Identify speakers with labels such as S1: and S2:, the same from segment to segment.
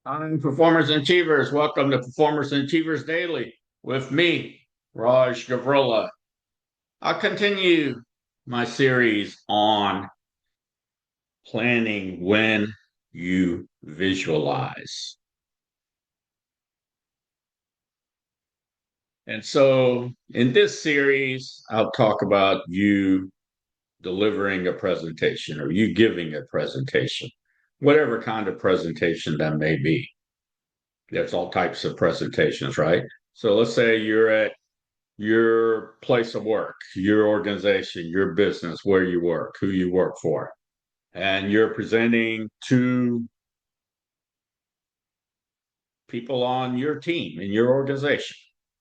S1: Hi, Performers and Achievers. Welcome to Performers and Achievers Daily with me, Raj Gavurla. I'll continue my series on planning when you visualize. And so in this series, I'll talk about you delivering a presentation or you giving a presentation, whatever kind of presentation that may be. There's all types of presentations, right? So let's say you're at your place of work, your organization, your business, where you work, who you work for, and you're presenting to people on your team in your organization.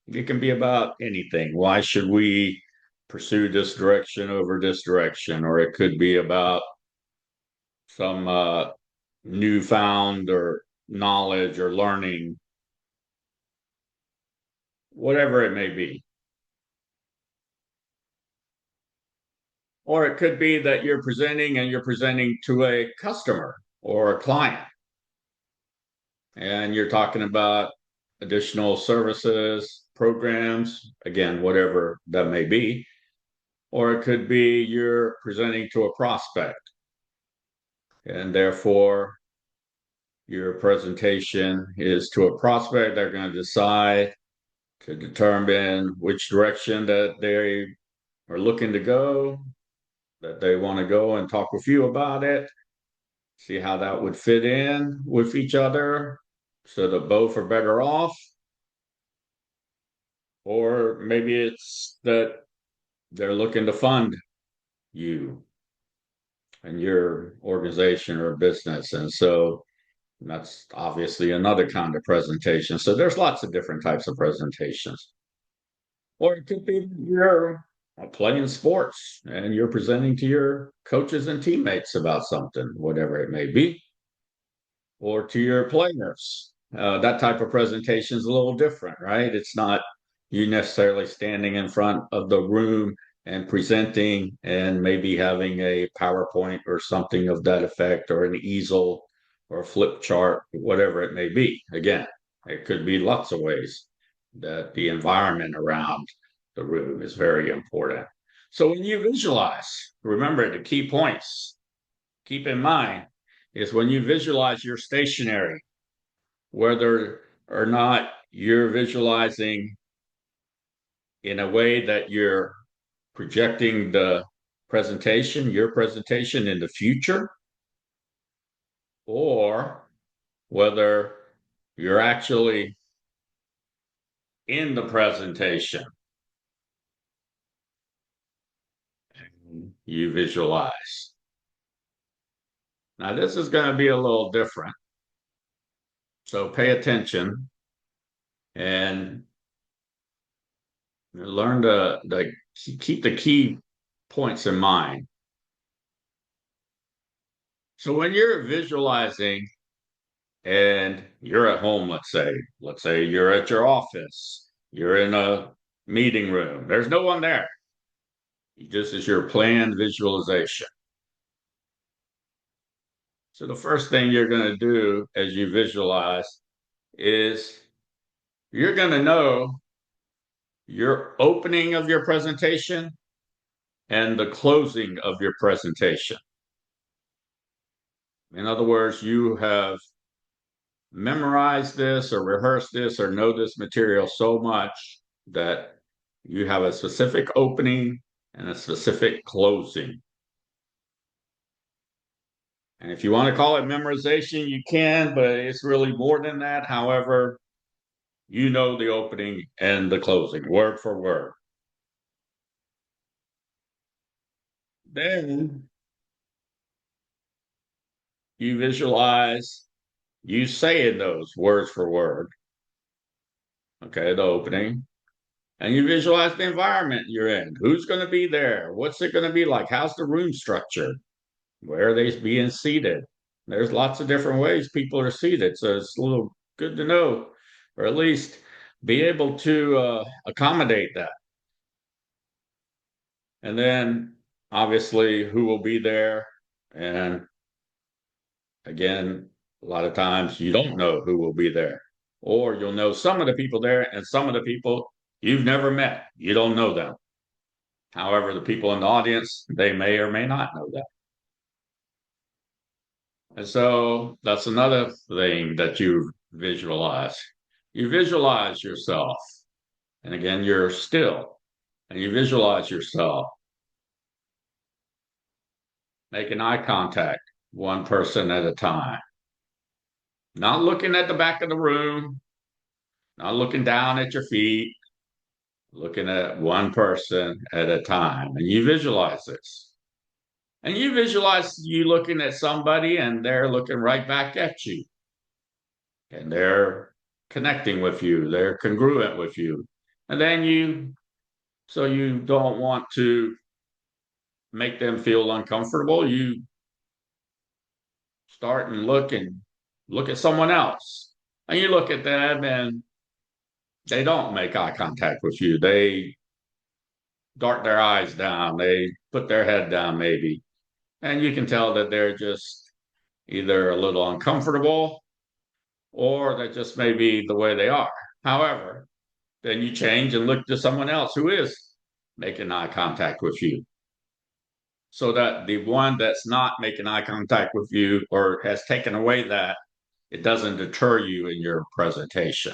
S1: It can be about anything. Why should we pursue this direction over this direction? Or it could be about some newfound or knowledge or learning, whatever it may be. Or it could be that you're presenting and you're presenting to a customer or a client and you're talking about additional services, programs, again, whatever that may be. Or it could be you're presenting to a prospect, and therefore your presentation is to a prospect. They're going to decide to determine which direction that they are looking to go, that they want to go and talk with you about it, see how that would fit in with each other so that both are better off. Or maybe it's that they're looking to fund you and your organization or business. And so that's obviously another kind of presentation. So there's lots of different types of presentations. Or it could be you're playing sports and you're presenting to your coaches and teammates about something, whatever it may be, or to your players. That type of presentation is a little different, right? It's not you necessarily standing in front of the room and presenting and maybe having a PowerPoint or something of that effect or an easel or a flip chart, whatever it may be. Again, it could be lots of ways that the environment around the room is very important. So when you visualize, remember the key points, keep in mind is when you visualize your stationary, whether or not you're visualizing in a way that you're projecting the presentation, your presentation in the future, or whether you're actually in the presentation and you visualize. Now, this is going to be a little different. So pay attention and learn to keep the key points in mind. So when you're visualizing and you're at home, let's say you're at your office, you're in a meeting room, there's no one there. This is your planned visualization. So the first thing you're going to do as you visualize is you're going to know your opening of your presentation and the closing of your presentation. In other words, you have memorized this or rehearsed this or know this material so much that you have a specific opening and a specific closing. And if you want to call it memorization, you can, but it's really more than that. However, you know the opening and the closing, word for word. Then you visualize you saying those words for word. Okay, the opening. And you visualize the environment you're in. Who's going to be there? What's it going to be like? How's the room structured? Where are they being seated? There's lots of different ways people are seated. So it's a little good to know, or at least be able to accommodate that. And then obviously who will be there. And again, A lot of times you don't know who will be there, or you'll know some of the people there, and some of the people you've never met. You don't know them. However, the people in the audience, they may or may not know that. And so that's another thing that you visualize. You visualize yourself. And again, you're still, and you visualize yourself making eye contact, one person at a time, not looking at the back of the room, not looking down at your feet, looking at one person at a time. And you visualize this. And you visualize you looking at somebody and they're looking right back at you. And they're connecting with you, they're congruent with you. And then so you don't want to make them feel uncomfortable, you start and look at someone else. And you look at them and they don't make eye contact with you. They dart their eyes down, they put their head down, maybe. And you can tell that they're just either a little uncomfortable or that just may be the way they are. However, then you change and look to someone else who is making eye contact with you. So that the one that's not making eye contact with you or has taken away that, it doesn't deter you in your presentation.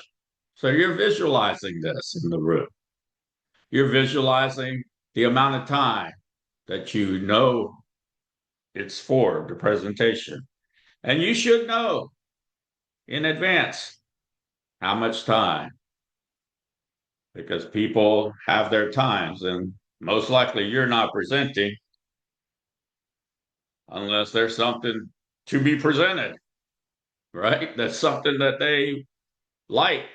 S1: So you're visualizing this in the room. You're visualizing the amount of time that you know it's for the presentation. And you should know in advance how much time, because people have their times, and most likely you're not presenting unless there's something to be presented, right? That's something that they like,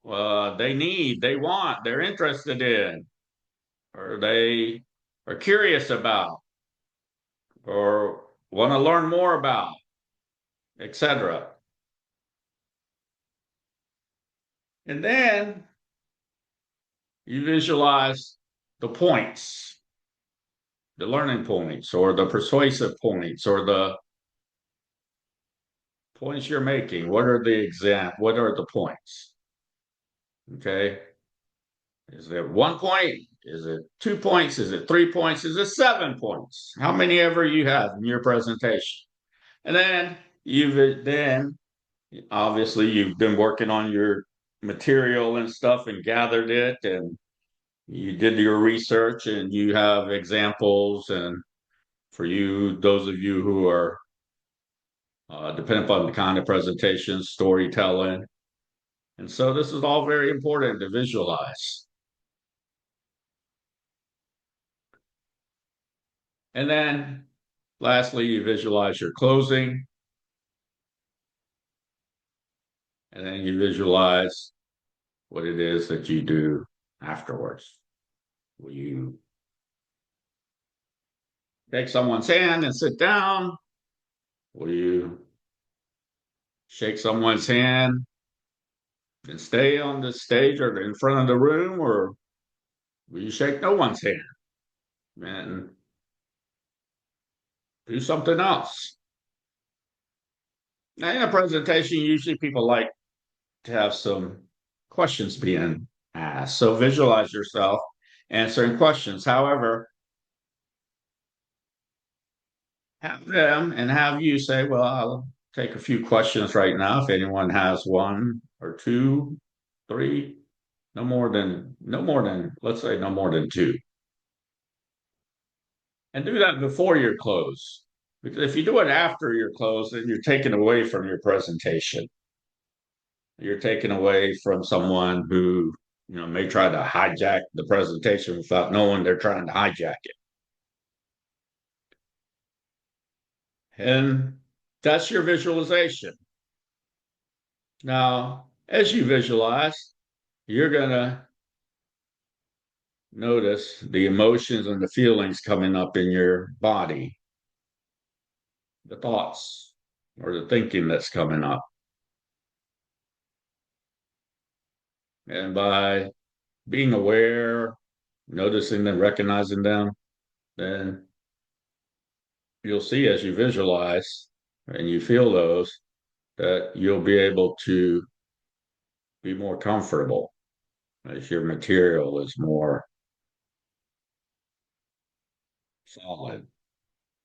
S1: they need, they want, they're interested in, or they are curious about, or want to learn more about, etc. And then you visualize the points, the learning points, or the persuasive points, or the points you're making. What are what are the points? Okay. Is it 1 point? Is it 2 points? Is it 3 points? Is it 7 points? How many ever you have in your presentation? And then then obviously you've been working on your material and stuff and gathered it and you did your research and you have examples. And for you, those of you who are depending upon the kind of presentation, storytelling. And so this is all very important to visualize. And then lastly, you visualize your closing. And then you visualize what it is that you do afterwards. Will you take someone's hand and sit down? Will you shake someone's hand and stay on the stage or in front of the room? Or will you shake no one's hand and do something else? Now, in a presentation, usually people like to have some questions being asked. So visualize yourself answering questions. However, have them and have you say, well, I'll take a few questions right now. If anyone has one or two, three, no more than, let's say no more than two. And do that before your close. Because if you do it after your close, then you're taking away from your presentation. You're taking away from someone who, may try to hijack the presentation without knowing they're trying to hijack it. And that's your visualization. Now, as you visualize, you're going to notice the emotions and the feelings coming up in your body, the thoughts or the thinking that's coming up. And by being aware, noticing them, recognizing them, then you'll see as you visualize and you feel those, that you'll be able to be more comfortable as your material is more solid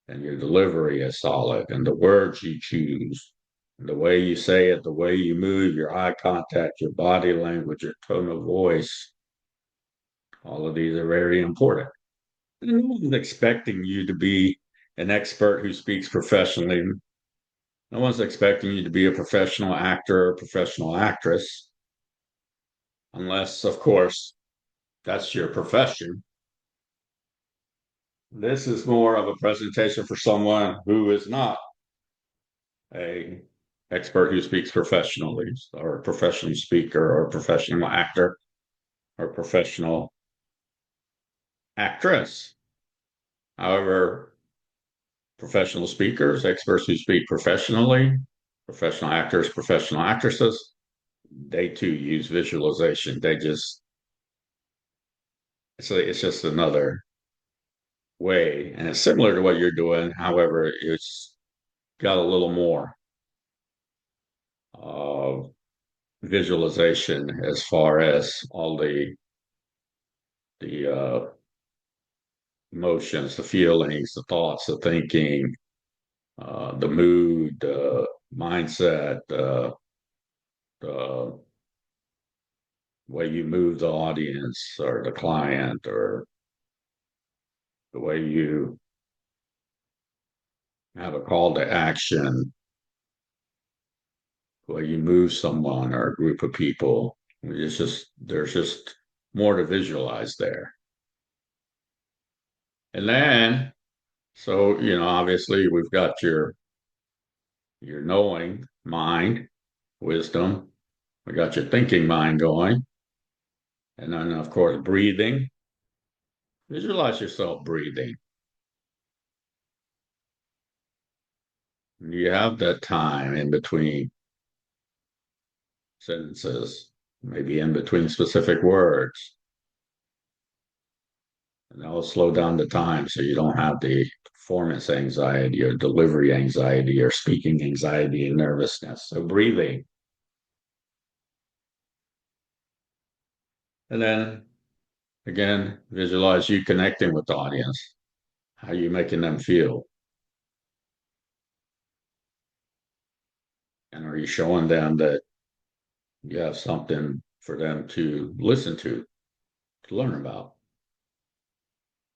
S1: and your delivery is solid and the words you choose, and the way you say it, the way you move, your eye contact, your body language, your tone of voice, all of these are very important. No one's expecting you to be an expert who speaks professionally. No one's expecting you to be a professional actor or professional actress, unless, of course, that's your profession. This is more of a presentation for someone who is not a expert who speaks professionally, or a professional speaker, or a professional actor, or professional actress. However, professional speakers, experts who speak professionally, professional actors, professional actresses, they too use visualization. It's just another way, and it's similar to what you're doing. However, it's got a little more uh, visualization as far as all the emotions, the feelings, the thoughts, the thinking, the mood, the mindset, the way you move the audience or the client, or the way you have a call to action, the way you move someone or a group of people. There's just more to visualize there. And then, so, obviously we've got your knowing mind, wisdom. We got your thinking mind going. And then, of course, breathing. Visualize yourself breathing. You have that time in between sentences, maybe in between specific words. And that will slow down the time so you don't have the performance anxiety or delivery anxiety or speaking anxiety and nervousness. So breathing. And then again, visualize you connecting with the audience. How are you making them feel? And are you showing them that you have something for them to listen to learn about,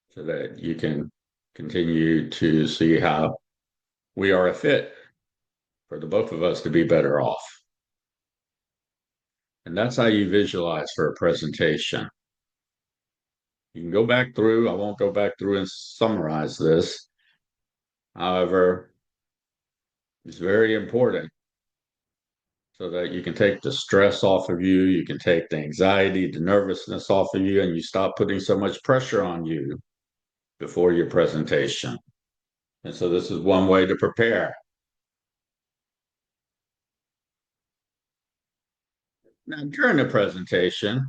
S1: so that you can continue to see how we are a fit for the both of us to be better off. And that's how you visualize for a presentation. You can go back through, I won't go back through and summarize this. However, it's very important so that you can take the stress off of you, you can take the anxiety, the nervousness off of you, and you stop putting so much pressure on you before your presentation. And so this is one way to prepare. Now, during the presentation,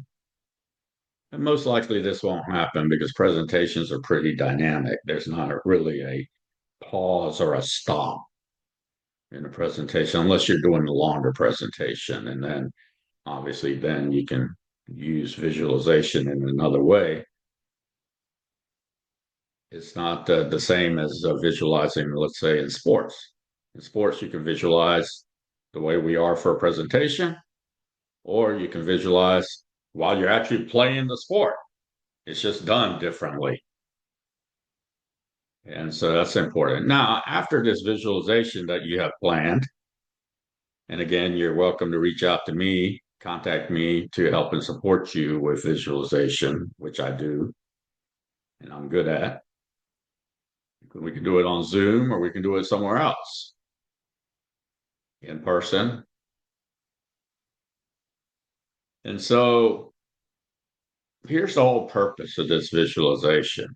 S1: and most likely this won't happen because presentations are pretty dynamic. There's not really a pause or a stop in a presentation unless you're doing a longer presentation. And then obviously then you can use visualization in another way. It's not the same as visualizing, let's say, in sports. In sports, you can visualize the way we are for a presentation, or you can visualize while you're actually playing the sport. It's just done differently. And so that's important. Now, after this visualization that you have planned, and again, you're welcome to reach out to me, contact me to help and support you with visualization, which I do, and I'm good at. We can do it on Zoom or we can do it somewhere else in person. And so here's the whole purpose of this visualization.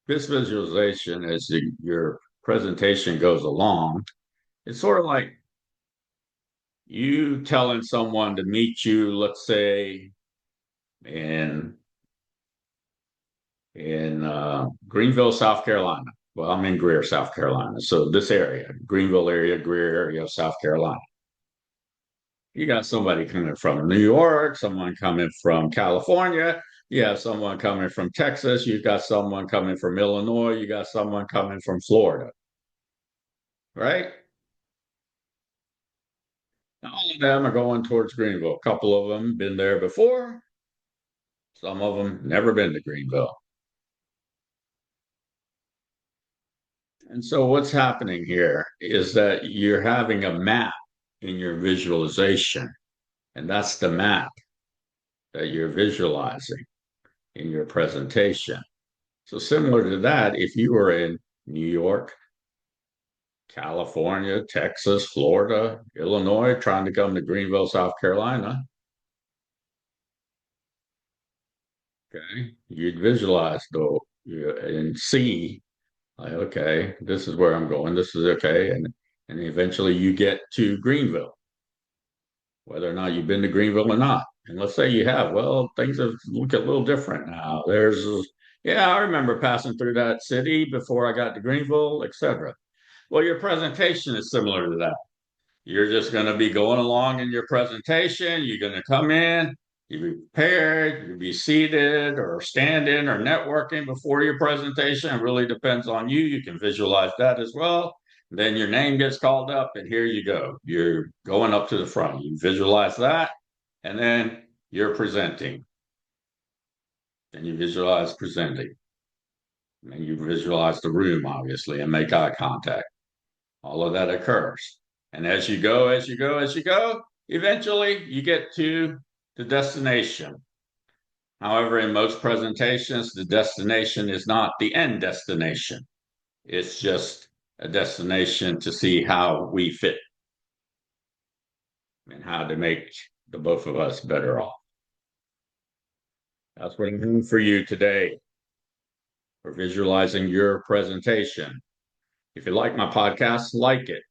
S1: This visualization, as your presentation goes along, it's sort of like you telling someone to meet you, let's say, in Greenville, South Carolina. Well, I'm in Greer, South Carolina. So this area, Greenville area, Greer area, South Carolina. You got somebody coming from New York, someone coming from California, you have someone coming from Texas, you got someone coming from Illinois, you got someone coming from Florida, right? All of them are going towards Greenville. A couple of them been there before, some of them never been to Greenville. And so what's happening here is that you're having a map in your visualization, and that's the map that you're visualizing in your presentation. So similar to that, if you were in New York, California, Texas, Florida, Illinois, trying to come to Greenville, South Carolina, okay, you'd visualize though and see like, okay, this is where I'm going. This is okay, and eventually you get to Greenville, whether or not you've been to Greenville or not. And let's say you have. Well, things have look a little different now. Yeah, I remember passing through that city before I got to Greenville, etc. Well, your presentation is similar to that. You're just going to be going along in your presentation. You're going to come in, you be prepared, you be seated or standing or networking before your presentation. It really depends on you. You can visualize that as well. Then your name gets called up, and here you go. You're going up to the front. You visualize that, and then you're presenting. And you visualize presenting. And you visualize the room, obviously, and make eye contact. All of that occurs. And as you go, as you go, as you go, eventually you get to the destination. However, in most presentations, the destination is not the end destination. It's just a destination to see how we fit and how to make the both of us better off. That's what I'm doing for you today for visualizing your presentation. If you like my podcast, like it.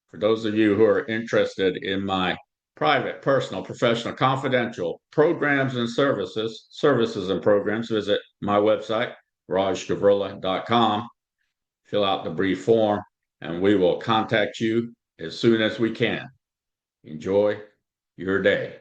S1: For those of you who are interested in my private, personal, professional, confidential programs and services and programs, visit my website, rajgavurla.com. Fill out the brief form, and we will contact you as soon as we can. Enjoy your day.